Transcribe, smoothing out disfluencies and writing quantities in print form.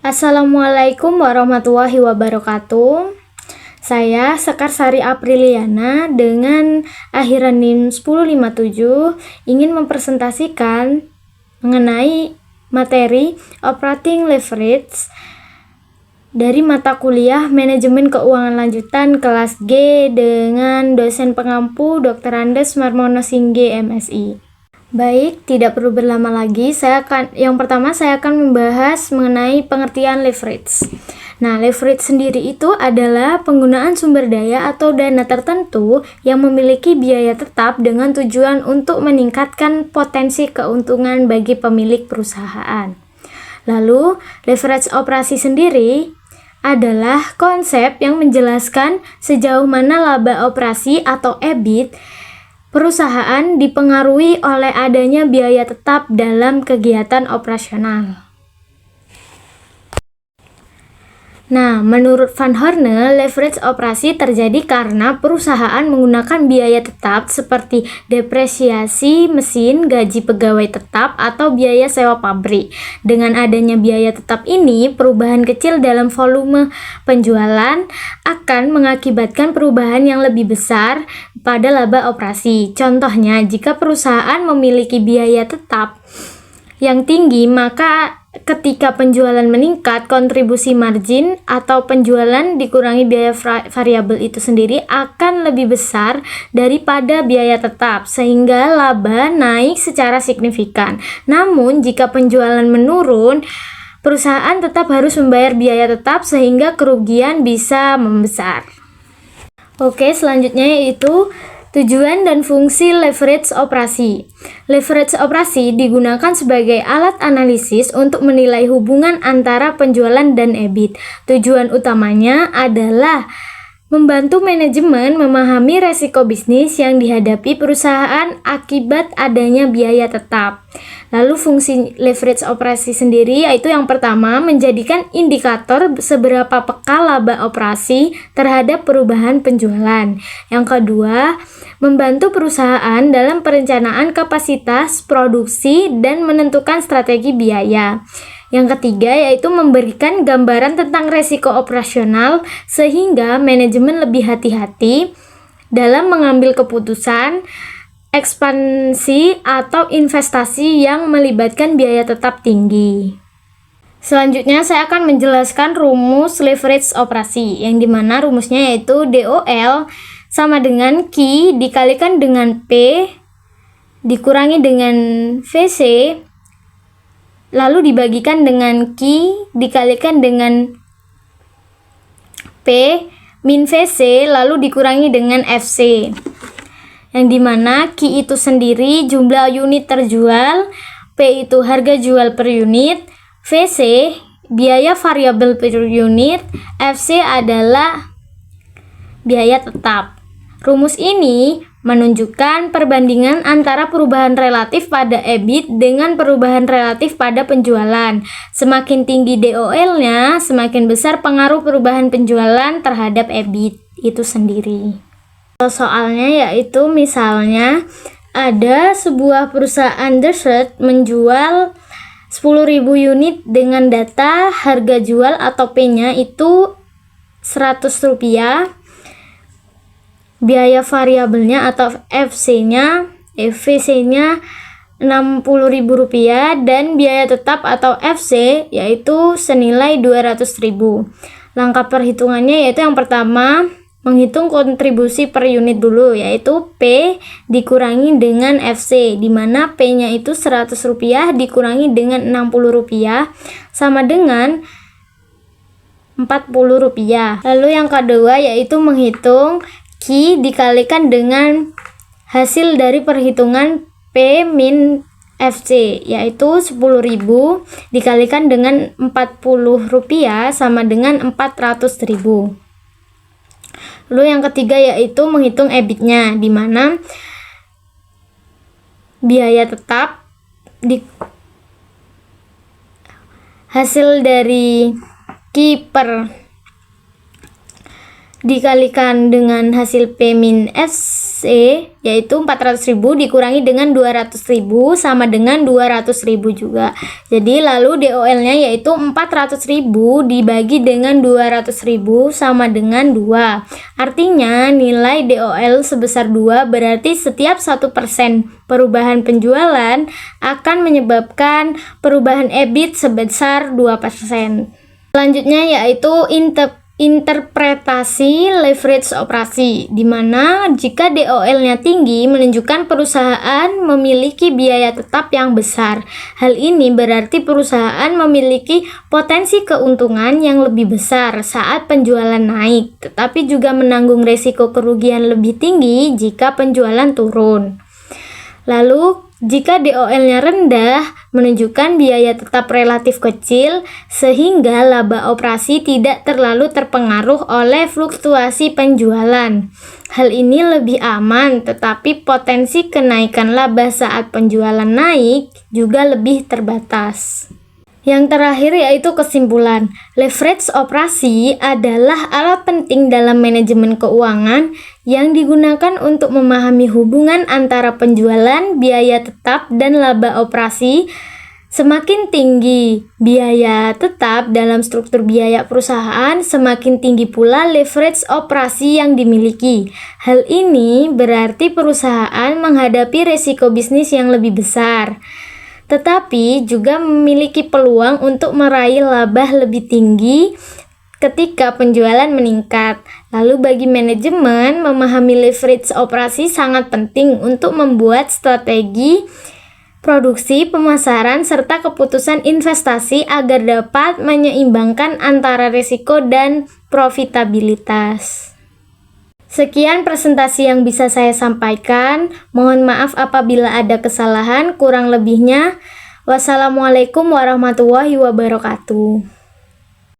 Assalamualaikum warahmatullahi wabarakatuh. Saya Sekar Sari Apriliana dengan akhiran NIM 1057 ingin mempresentasikan mengenai materi Operating Leverage dari mata kuliah Manajemen Keuangan Lanjutan kelas G dengan dosen pengampu Dr. Andes Marmono Singge MSI. Baik, tidak perlu berlama lagi. Yang pertama saya akan membahas mengenai pengertian leverage. Nah, leverage sendiri itu adalah penggunaan sumber daya atau dana tertentu yang memiliki biaya tetap dengan tujuan untuk meningkatkan potensi keuntungan bagi pemilik perusahaan. Lalu, leverage operasi sendiri adalah konsep yang menjelaskan sejauh mana laba operasi atau EBIT perusahaan dipengaruhi oleh adanya biaya tetap dalam kegiatan operasional. Nah, menurut Van Horne, leverage operasi terjadi karena perusahaan menggunakan biaya tetap seperti depresiasi mesin, gaji pegawai tetap, atau biaya sewa pabrik. Dengan adanya biaya tetap ini, perubahan kecil dalam volume penjualan akan mengakibatkan perubahan yang lebih besar pada laba operasi. Contohnya, jika perusahaan memiliki biaya tetap yang tinggi, maka ketika penjualan meningkat, kontribusi margin atau penjualan dikurangi biaya variabel itu sendiri akan lebih besar daripada biaya tetap, sehingga laba naik secara signifikan. Namun, jika penjualan menurun, perusahaan tetap harus membayar biaya tetap sehingga kerugian bisa membesar. Oke, selanjutnya yaitu tujuan dan fungsi leverage operasi. Leverage operasi digunakan sebagai alat analisis untuk menilai hubungan antara penjualan dan EBIT. Tujuan utamanya adalah membantu manajemen memahami resiko bisnis yang dihadapi perusahaan akibat adanya biaya tetap. Lalu fungsi leverage operasi sendiri yaitu yang pertama, menjadikan indikator seberapa peka laba operasi terhadap perubahan penjualan. Yang kedua, membantu perusahaan dalam perencanaan kapasitas produksi dan menentukan strategi biaya. Yang ketiga yaitu memberikan gambaran tentang resiko operasional sehingga manajemen lebih hati-hati dalam mengambil keputusan ekspansi atau investasi yang melibatkan biaya tetap tinggi. Selanjutnya saya akan menjelaskan rumus leverage operasi, yang dimana rumusnya yaitu DOL sama dengan Q dikalikan dengan P dikurangi dengan VC lalu dibagikan dengan Q dikalikan dengan P min VC lalu dikurangi dengan FC, yang dimana Q itu sendiri jumlah unit terjual, P itu harga jual per unit, VC biaya variabel per unit, FC adalah biaya tetap. Rumus ini menunjukkan perbandingan antara perubahan relatif pada EBIT dengan perubahan relatif pada penjualan. Semakin tinggi DOL-nya, semakin besar pengaruh perubahan penjualan terhadap EBIT itu sendiri. Soalnya yaitu misalnya ada sebuah perusahaan dessert menjual 10.000 unit dengan data harga jual atau P-nya itu Rp100, biaya variabelnya atau VC-nya Rp60.000 dan biaya tetap atau FC yaitu senilai Rp200.000. Langkah perhitungannya yaitu yang pertama, menghitung kontribusi per unit dulu, yaitu P dikurangi dengan FC, di mana P-nya itu Rp100 dikurangi dengan Rp60 sama dengan Rp40. Lalu yang kedua yaitu menghitung Q dikalikan dengan hasil dari perhitungan P min FC, yaitu 10.000 dikalikan dengan Rp40 sama dengan Rp400.000. Lalu yang ketiga yaitu menghitung EBIT-nya, di mana biaya tetap hasil dari Q per dikalikan dengan hasil P min C yaitu 400.000 dikurangi dengan 200.000 sama dengan 200.000 juga. Jadi lalu DOL-nya yaitu 400.000 dibagi dengan 200.000 sama dengan 2. Artinya nilai DOL sebesar 2 berarti setiap 1% perubahan penjualan akan menyebabkan perubahan EBIT sebesar 2%. Selanjutnya yaitu interpretasi leverage operasi, di mana jika DOL-nya tinggi menunjukkan perusahaan memiliki biaya tetap yang besar. Hal ini berarti perusahaan memiliki potensi keuntungan yang lebih besar saat penjualan naik, tetapi juga menanggung resiko kerugian lebih tinggi jika penjualan turun. Lalu jika DOL-nya rendah, menunjukkan biaya tetap relatif kecil sehingga laba operasi tidak terlalu terpengaruh oleh fluktuasi penjualan. Hal ini lebih aman, tetapi potensi kenaikan laba saat penjualan naik juga lebih terbatas. Yang terakhir yaitu kesimpulan. Leverage operasi adalah alat penting dalam manajemen keuangan yang digunakan untuk memahami hubungan antara penjualan, biaya tetap, dan laba operasi. Semakin tinggi biaya tetap dalam struktur biaya perusahaan, semakin tinggi pula leverage operasi yang dimiliki. Hal ini berarti perusahaan menghadapi risiko bisnis yang lebih besar, tetapi juga memiliki peluang untuk meraih laba lebih tinggi ketika penjualan meningkat. Lalu bagi manajemen, memahami leverage operasi sangat penting untuk membuat strategi produksi, pemasaran, serta keputusan investasi agar dapat menyeimbangkan antara risiko dan profitabilitas. Sekian presentasi yang bisa saya sampaikan. Mohon maaf apabila ada kesalahan, kurang lebihnya. Wassalamualaikum warahmatullahi wabarakatuh.